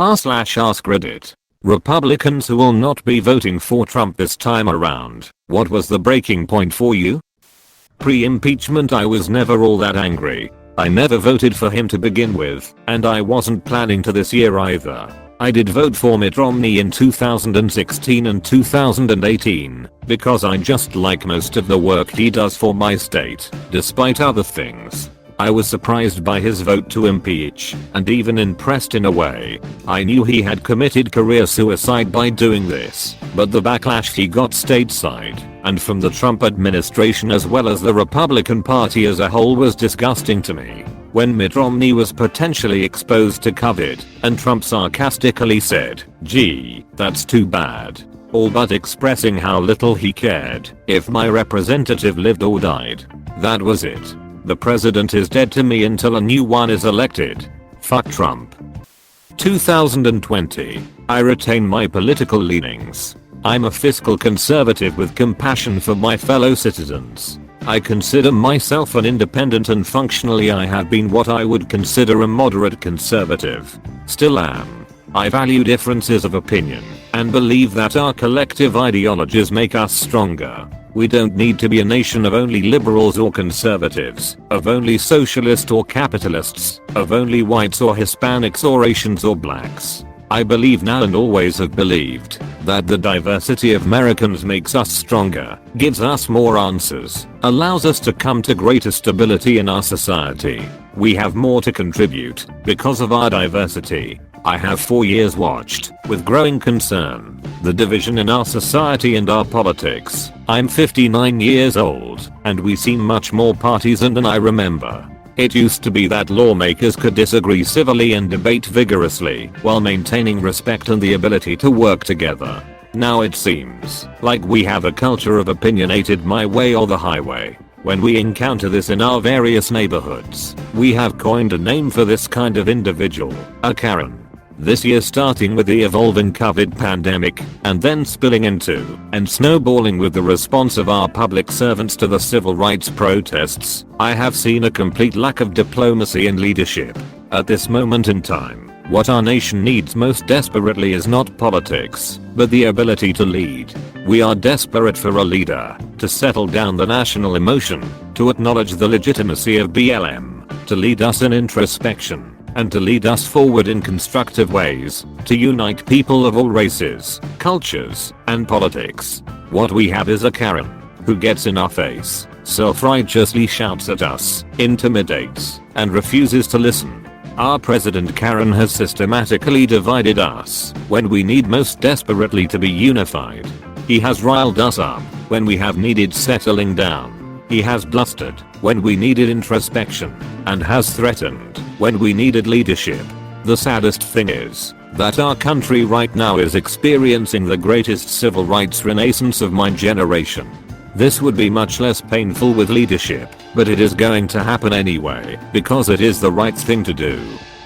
r/AskReddit. Republicans who will not be voting for Trump this time around. What was the breaking point for you? Pre-impeachment I was never all that angry. I never voted for him to begin with, and I wasn't planning to this year either. I did vote for Mitt Romney in 2016 and 2018 because I just like most of the work he does for my state, despite other things. I was surprised by his vote to impeach, and even impressed in a way. I knew he had committed career suicide by doing this, but the backlash he got stateside, and from the Trump administration as well as the Republican Party as a whole was disgusting to me. When Mitt Romney was potentially exposed to COVID, and Trump sarcastically said, "Gee, that's too bad," all but expressing how little he cared if my representative lived or died. That was it. The president is dead to me until a new one is elected. Fuck Trump. 2020. I retain my political leanings. I'm a fiscal conservative with compassion for my fellow citizens. I consider myself an independent and functionally I have been what I would consider a moderate conservative. Still am. I value differences of opinion and believe that our collective ideologies make us stronger. We don't need to be a nation of only liberals or conservatives, of only socialists or capitalists, of only whites or Hispanics or Asians or blacks. I believe now and always have believed that the diversity of Americans makes us stronger, gives us more answers, allows us to come to greater stability in our society. We have more to contribute because of our diversity. I have for years watched, with growing concern, the division in our society and our politics. I'm 59 years old, and we seem much more partisan than I remember. It used to be that lawmakers could disagree civilly and debate vigorously while maintaining respect and the ability to work together. Now it seems like we have a culture of opinionated my way or the highway. When we encounter this in our various neighborhoods, we have coined a name for this kind of individual, a Karen. This year starting with the evolving COVID pandemic, and then spilling into and snowballing with the response of our public servants to the civil rights protests, I have seen a complete lack of diplomacy and leadership. At this moment in time, what our nation needs most desperately is not politics, but the ability to lead. We are desperate for a leader to settle down the national emotion, to acknowledge the legitimacy of BLM, to lead us in introspection, and to lead us forward in constructive ways, to unite people of all races, cultures, and politics. What we have is a Karen who gets in our face, self-righteously shouts at us, intimidates, and refuses to listen. Our president Karen has systematically divided us when we need most desperately to be unified. He has riled us up when we have needed settling down. He has blustered when we needed introspection, and has threatened when we needed leadership. The saddest thing is that our country right now is experiencing the greatest civil rights renaissance of my generation. This would be much less painful with leadership, but it is going to happen anyway because it is the right thing to do.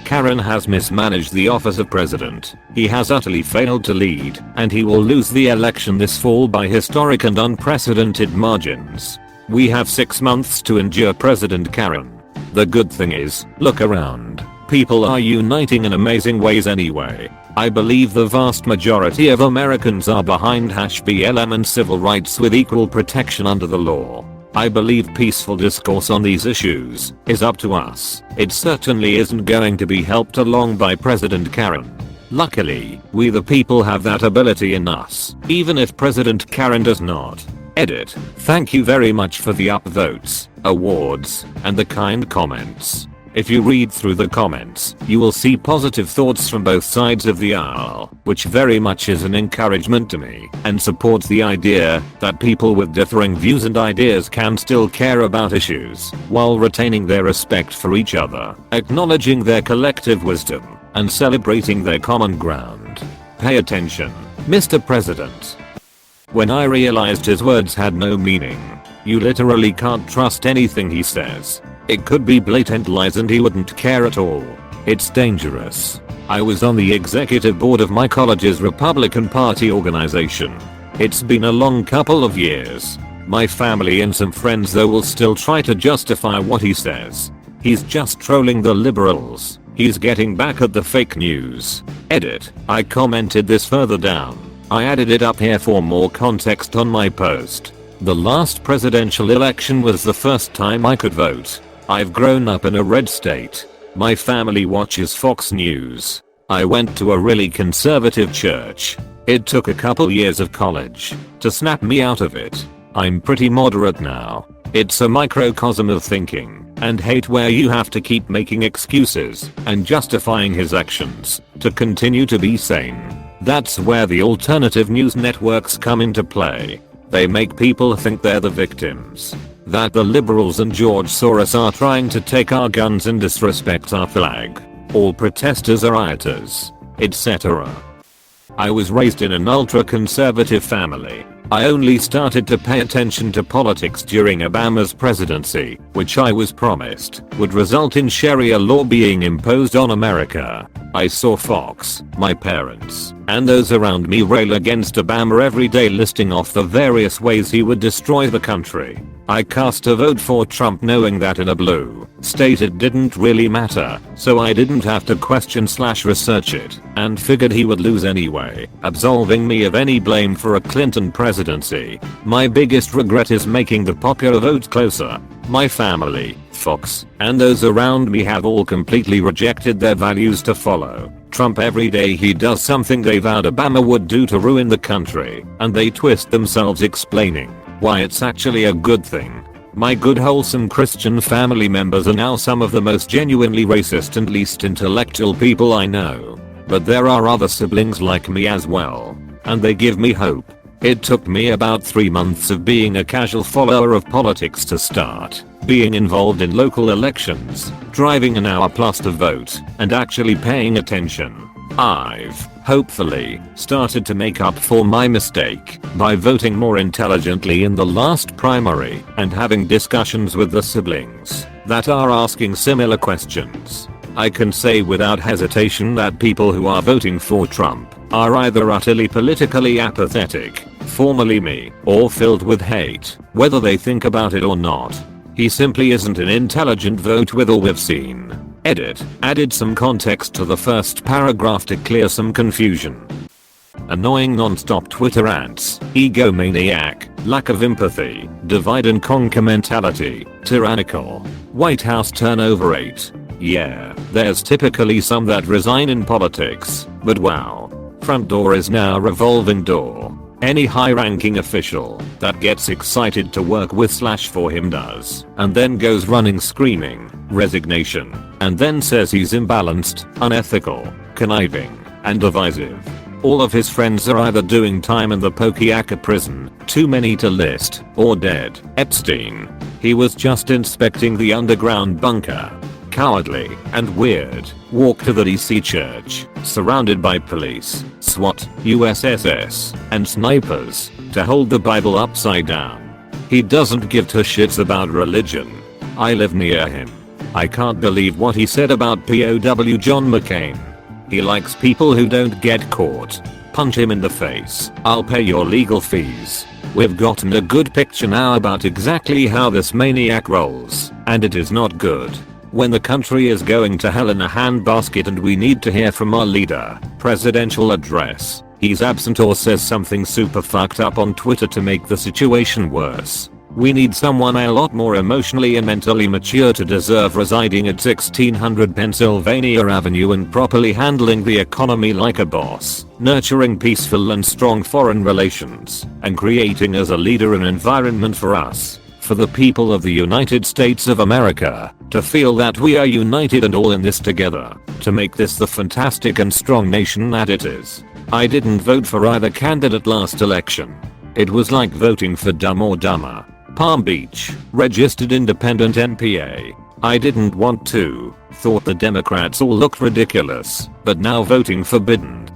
Karen has mismanaged the office of president. He has utterly failed to lead, and he will lose the election this fall by historic and unprecedented margins. We have 6 months to endure President Karen. The good thing is, look around. People are uniting in amazing ways anyway. I believe the vast majority of Americans are behind #BLM and civil rights with equal protection under the law. I believe peaceful discourse on these issues is up to us. It certainly isn't going to be helped along by President Karen. Luckily, we the people have that ability in us, even if President Karen does not. Edit. Thank you very much for the upvotes, awards, and the kind comments. If you read through the comments, you will see positive thoughts from both sides of the aisle, which very much is an encouragement to me and supports the idea that people with differing views and ideas can still care about issues while retaining their respect for each other, acknowledging their collective wisdom, and celebrating their common ground. Pay attention, Mr. President. When I realized his words had no meaning. You literally can't trust anything he says. It could be blatant lies and he wouldn't care at all. It's dangerous. I was on the executive board of my college's Republican Party organization. It's been a long couple of years. My family and some friends though will still try to justify what he says. He's just trolling the liberals. He's getting back at the fake news. Edit. I commented this further down. I added it up here for more context on my post. The last presidential election was the first time I could vote. I've grown up in a red state. My family watches Fox News. I went to a really conservative church. It took a couple years of college to snap me out of it. I'm pretty moderate now. It's a microcosm of thinking and hate where you have to keep making excuses and justifying his actions to continue to be sane. That's where the alternative news networks come into play. They make people think they're the victims. That the liberals and George Soros are trying to take our guns and disrespect our flag. All protesters are rioters, etc. I was raised in an ultra-conservative family. I only started to pay attention to politics during Obama's presidency, which I was promised would result in Sharia law being imposed on America. I saw Fox, my parents, and those around me rail against Obama every day, listing off the various ways he would destroy the country. I cast a vote for Trump knowing that in a blue state it didn't really matter, so I didn't have to question/research it, and figured he would lose anyway, absolving me of any blame for a Clinton presidency. My biggest regret is making the popular vote closer. My family, Fox, and those around me have all completely rejected their values to follow Trump every day he does something they vowed Obama would do to ruin the country, and they twist themselves explaining why it's actually a good thing. My good wholesome Christian family members are now some of the most genuinely racist and least intellectual people I know. But there are other siblings like me as well, and they give me hope. It took me about 3 months of being a casual follower of politics to start being involved in local elections, driving an hour plus to vote, and actually paying attention. I've, hopefully, started to make up for my mistake by voting more intelligently in the last primary and having discussions with the siblings that are asking similar questions. I can say without hesitation that people who are voting for Trump are either utterly politically apathetic, formerly me, or filled with hate, whether they think about it or not. He simply isn't an intelligent vote with all we've seen. Edit. Added some context to the first paragraph to clear some confusion. Annoying non-stop Twitter ants, egomaniac, lack of empathy, divide and conquer mentality, tyrannical, White House turnover rate. Yeah, there's typically some that resign in politics, but wow. Front door is now a revolving door. Any high-ranking official that gets excited to work with/for him does, and then goes running screaming, resignation, and then says he's imbalanced, unethical, conniving, and divisive. All of his friends are either doing time in the Pokiaka prison, too many to list, or dead. Epstein. He was just inspecting the underground bunker. Cowardly and weird. Walk to the DC church, surrounded by police, SWAT, USSS, and snipers, to hold the Bible upside down. He doesn't give two shits about religion. I live near him. I can't believe what he said about POW John McCain. He likes people who don't get caught. Punch him in the face. I'll pay your legal fees. We've gotten a good picture now about exactly how this maniac rolls, and it is not good. When the country is going to hell in a handbasket and we need to hear from our leader, presidential address, he's absent or says something super fucked up on Twitter to make the situation worse. We need someone a lot more emotionally and mentally mature to deserve residing at 1600 Pennsylvania Avenue and properly handling the economy like a boss, nurturing peaceful and strong foreign relations, and creating as a leader an environment for us, for the people of the United States of America, to feel that we are united and all in this together, to make this the fantastic and strong nation that it is. I didn't vote for either candidate last election. It was like voting for Dumb or Dumber. Palm Beach, registered independent NPA. I didn't want to, thought the Democrats all looked ridiculous, but now voting forbidden.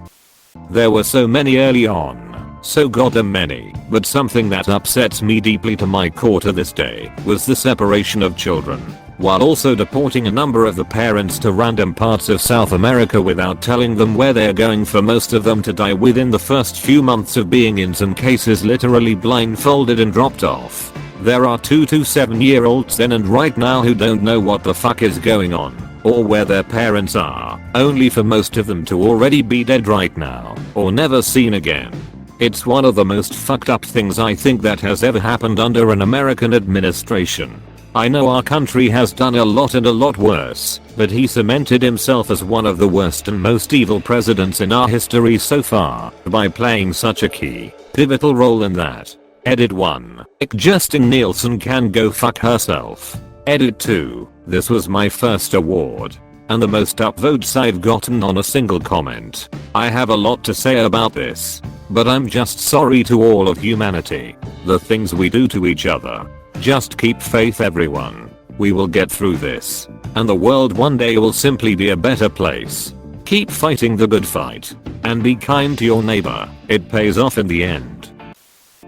There were so many early on. So goddamn many, but something that upsets me deeply to my core to this day was the separation of children, while also deporting a number of the parents to random parts of South America without telling them where they're going, for most of them to die within the first few months of being in some cases literally blindfolded and dropped off. There are 2 to 7-year-olds then and right now who don't know what the fuck is going on. or where their parents are, only for most of them to already be dead right now, or never seen again. It's one of the most fucked up things I think that has ever happened under an American administration. I know our country has done a lot and a lot worse, but he cemented himself as one of the worst and most evil presidents in our history so far by playing such a key, pivotal role in that. Edit 1. Justin Nielsen can go fuck herself. Edit 2. This was my first award, and the most upvotes I've gotten on a single comment. I have a lot to say about this, but I'm just sorry to all of humanity. The things we do to each other. Just keep faith, everyone. We will get through this, and the world one day will simply be a better place. Keep fighting the good fight, and be kind to your neighbor. It pays off in the end.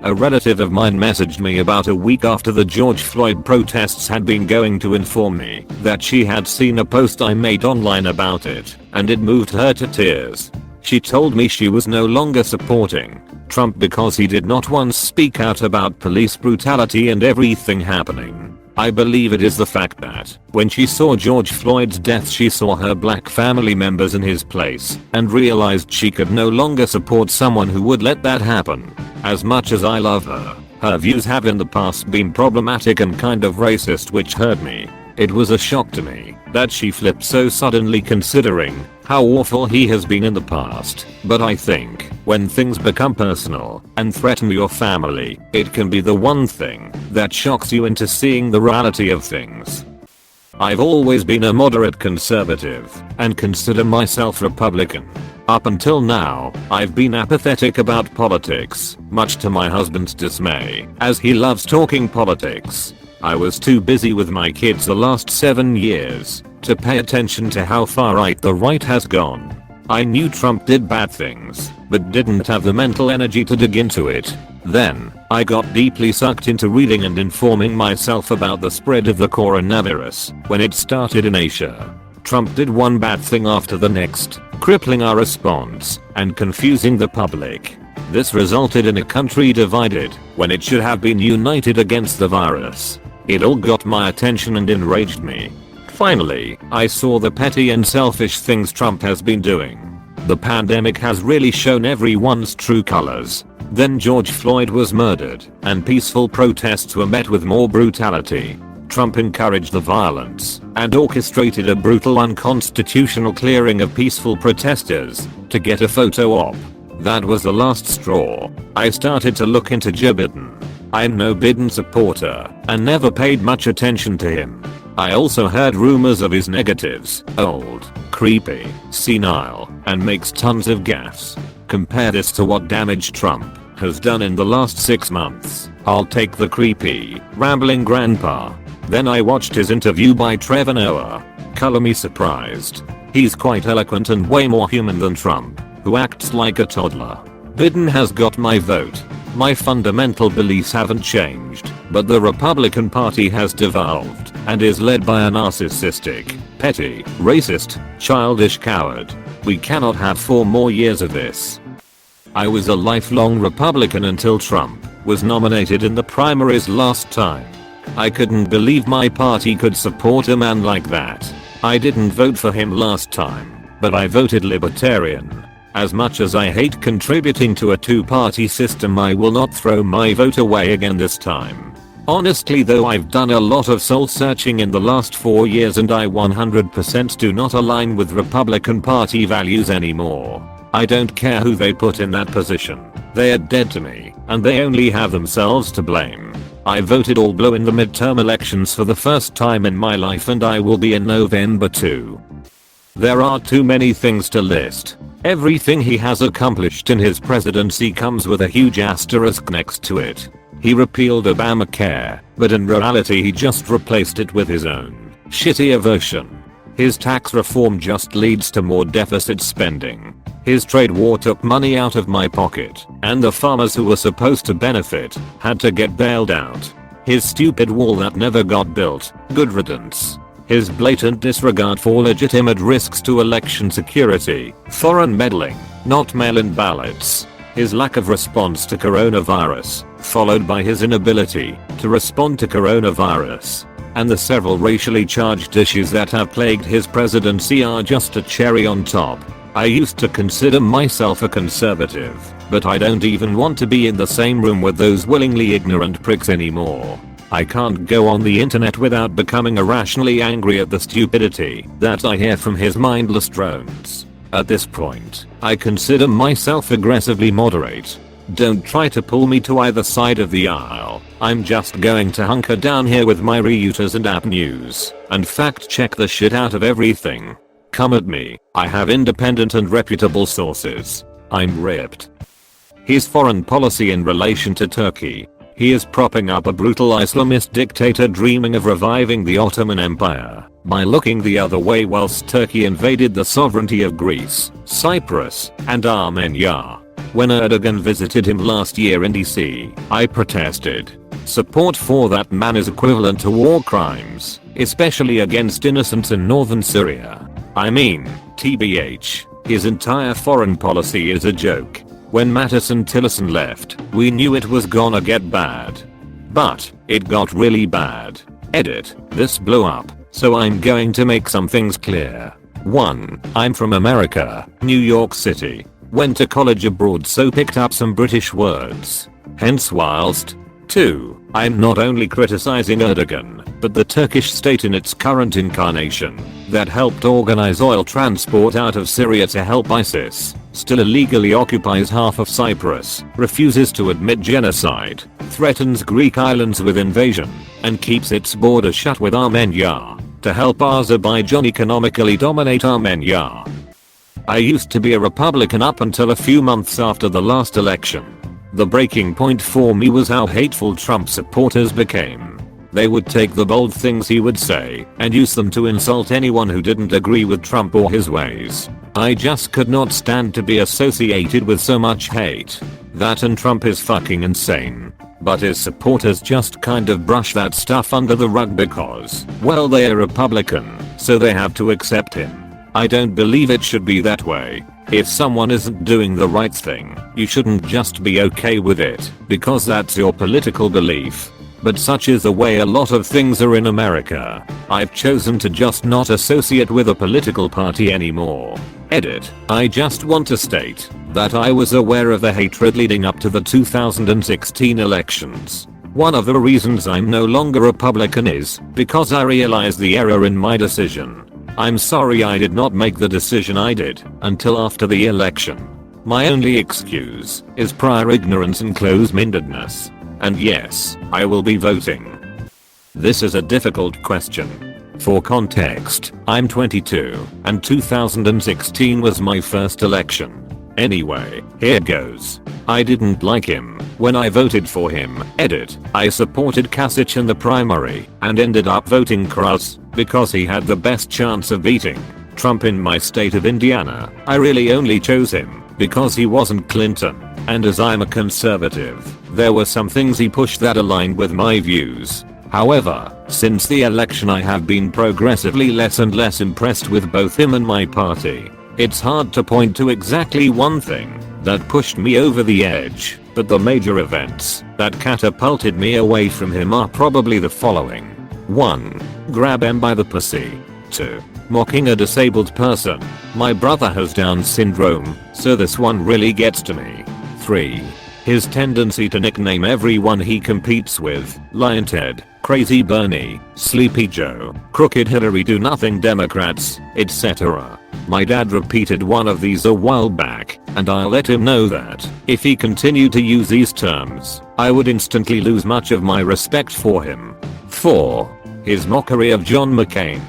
A relative of mine messaged me about a week after the George Floyd protests had been going to inform me that she had seen a post I made online about it, and it moved her to tears. She told me she was no longer supporting Trump because he did not once speak out about police brutality and everything happening. I believe it is the fact that when she saw George Floyd's death, she saw her black family members in his place and realized she could no longer support someone who would let that happen. As much as I love her, her views have in the past been problematic and kind of racist, which hurt me. It was a shock to me that she flipped so suddenly, considering how awful he has been in the past. But I think when things become personal and threaten your family, it can be the one thing that shocks you into seeing the reality of things. I've always been a moderate conservative and consider myself Republican. Up until now, I've been apathetic about politics, much to my husband's dismay, as he loves talking politics. I was too busy with my kids the last 7 years to pay attention to how far right the right has gone. I knew Trump did bad things, but didn't have the mental energy to dig into it. Then, I got deeply sucked into reading and informing myself about the spread of the coronavirus when it started in Asia. Trump did one bad thing after the next, crippling our response and confusing the public. This resulted in a country divided when it should have been united against the virus. It all got my attention and enraged me. Finally, I saw the petty and selfish things Trump has been doing. The pandemic has really shown everyone's true colors. Then George Floyd was murdered, and peaceful protests were met with more brutality. Trump encouraged the violence and orchestrated a brutal, unconstitutional clearing of peaceful protesters to get a photo op. That was the last straw. I started to look into Joe Biden. I'm no Biden supporter and never paid much attention to him. I also heard rumors of his negatives: old, creepy, senile, and makes tons of gaffes. Compare this to what damage Trump has done in the last 6 months. I'll take the creepy, rambling grandpa. Then I watched his interview by Trevor Noah. Color me surprised. He's quite eloquent and way more human than Trump, who acts like a toddler. Biden has got my vote. My fundamental beliefs haven't changed, but the Republican Party has devolved and is led by a narcissistic, petty, racist, childish coward. We cannot have 4 more years of this. I was a lifelong Republican until Trump was nominated in the primaries last time. I couldn't believe my party could support a man like that. I didn't vote for him last time, but I voted Libertarian. As much as I hate contributing to a 2-party system, I will not throw my vote away again this time. Honestly though, I've done a lot of soul searching in the last 4 years and I 100% do not align with Republican Party values anymore. I don't care who they put in that position. They are dead to me, and they only have themselves to blame. I voted all blue in the midterm elections for the first time in my life, and I will be in November too. There are too many things to list. Everything he has accomplished in his presidency comes with a huge asterisk next to it. He repealed Obamacare, but in reality he just replaced it with his own shittier version. His tax reform just leads to more deficit spending. His trade war took money out of my pocket, and the farmers who were supposed to benefit had to get bailed out. His stupid wall that never got built, good riddance. His blatant disregard for legitimate risks to election security, foreign meddling, not mail-in ballots. His lack of response to coronavirus, followed by his inability to respond to coronavirus. and the several racially charged issues that have plagued his presidency are just a cherry on top. I used to consider myself a conservative, but I don't even want to be in the same room with those willingly ignorant pricks anymore. I can't go on the internet without becoming irrationally angry at the stupidity that I hear from his mindless drones. At this point, I consider myself aggressively moderate. Don't try to pull me to either side of the aisle. I'm just going to hunker down here with my Reuters and app news and fact check the shit out of everything. Come at me. I have independent and reputable sources. I'm ripped. His foreign policy in relation to Turkey. He is propping up a brutal Islamist dictator dreaming of reviving the Ottoman Empire by looking the other way whilst Turkey invaded the sovereignty of Greece, Cyprus, and Armenia. When Erdogan visited him last year in DC, I protested. Support for that man is equivalent to war crimes, especially against innocents in northern Syria. I mean, TBH, his entire foreign policy is a joke. When Mattis and Tillerson left, we knew it was gonna get bad. But, it got really bad. Edit, this blew up, so I'm going to make some things clear. 1. I'm from America, New York City. Went to college abroad so picked up some British words. Hence whilst. 2. I'm not only criticizing Erdogan, but the Turkish state in its current incarnation, that helped organize oil transport out of Syria to help ISIS, still illegally occupies half of Cyprus, refuses to admit genocide, threatens Greek islands with invasion, and keeps its border shut with Armenia, to help Azerbaijan economically dominate Armenia. I used to be a Republican up until a few months after the last election. The breaking point for me was how hateful Trump supporters became. They would take the bold things he would say and use them to insult anyone who didn't agree with Trump or his ways. I just could not stand to be associated with so much hate. That and Trump is fucking insane. But his supporters just kind of brush that stuff under the rug because, well, they're Republican, so they have to accept him. I don't believe it should be that way. If someone isn't doing the right thing, you shouldn't just be okay with it, because that's your political belief. But such is the way a lot of things are in America. I've chosen to just not associate with a political party anymore. Edit, I just want to state that I was aware of the hatred leading up to the 2016 elections. One of the reasons I'm no longer Republican is because I realized the error in my decision. I'm sorry I did not make the decision I did until after the election. My only excuse is prior ignorance and close-mindedness. And yes, I will be voting. This is a difficult question. For context, I'm 22, and 2016 was my first election. Anyway, here goes. I didn't like him when I voted for him. Edit, I supported Kasich in the primary and ended up voting Cruz because he had the best chance of beating Trump in my state of Indiana. I really only chose him because he wasn't Clinton, and as I'm a conservative, there were some things he pushed that aligned with my views. However, since the election I have been progressively less and less impressed with both him and my party. It's hard to point to exactly one thing that pushed me over the edge, but the major events that catapulted me away from him are probably the following. 1. Grab him by the pussy. 2. Mocking a disabled person. My brother has Down syndrome, so this one really gets to me. 3. His tendency to nickname everyone he competes with, Lion Ted, Crazy Bernie, Sleepy Joe, Crooked Hillary Do Nothing Democrats, etc. My dad repeated one of these a while back, and I'll let him know that, if he continued to use these terms, I would instantly lose much of my respect for him. 4. His mockery of John McCain.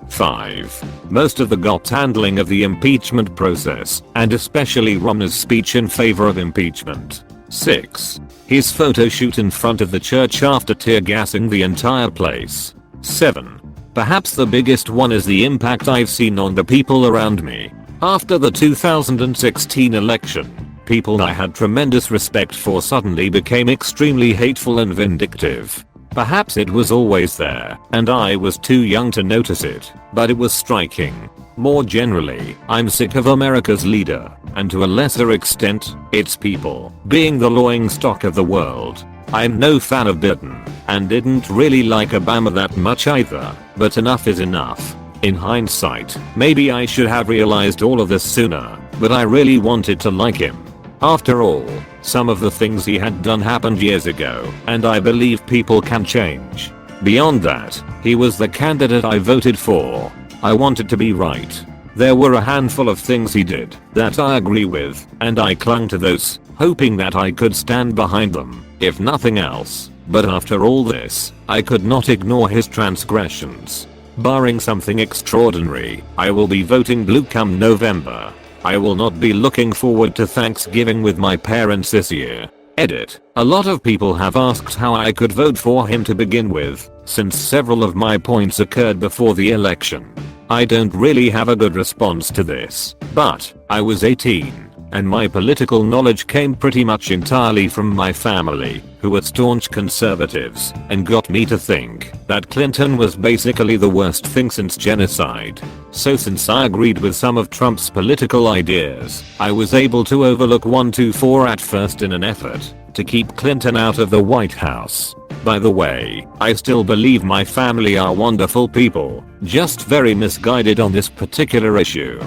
5. Most of the gut handling of the impeachment process, and especially Romney's speech in favor of impeachment. 6. His photo shoot in front of the church after tear gassing the entire place. 7. Perhaps the biggest one is the impact I've seen on the people around me. After the 2016 election, people I had tremendous respect for suddenly became extremely hateful and vindictive. Perhaps it was always there, and I was too young to notice it, but it was striking. More generally, I'm sick of America's leader, and to a lesser extent, its people, being the laughing stock of the world. I'm no fan of Biden, and didn't really like Obama that much either, but enough is enough. In hindsight, maybe I should have realized all of this sooner, but I really wanted to like him. After all, some of the things he had done happened years ago, and I believe people can change. Beyond that, he was the candidate I voted for. I wanted to be right. There were a handful of things he did that I agree with, and I clung to those, hoping that I could stand behind them, if nothing else. But after all this, I could not ignore his transgressions. Barring something extraordinary, I will be voting blue come November. I will not be looking forward to Thanksgiving with my parents this year. Edit. A lot of people have asked how I could vote for him to begin with, since several of my points occurred before the election. I don't really have a good response to this, but I was 18, and my political knowledge came pretty much entirely from my family, who were staunch conservatives, and got me to think that Clinton was basically the worst thing since genocide. So since I agreed with some of Trump's political ideas, I was able to overlook 124 at first in an effort to keep Clinton out of the White House. By the way, I still believe my family are wonderful people, just very misguided on this particular issue.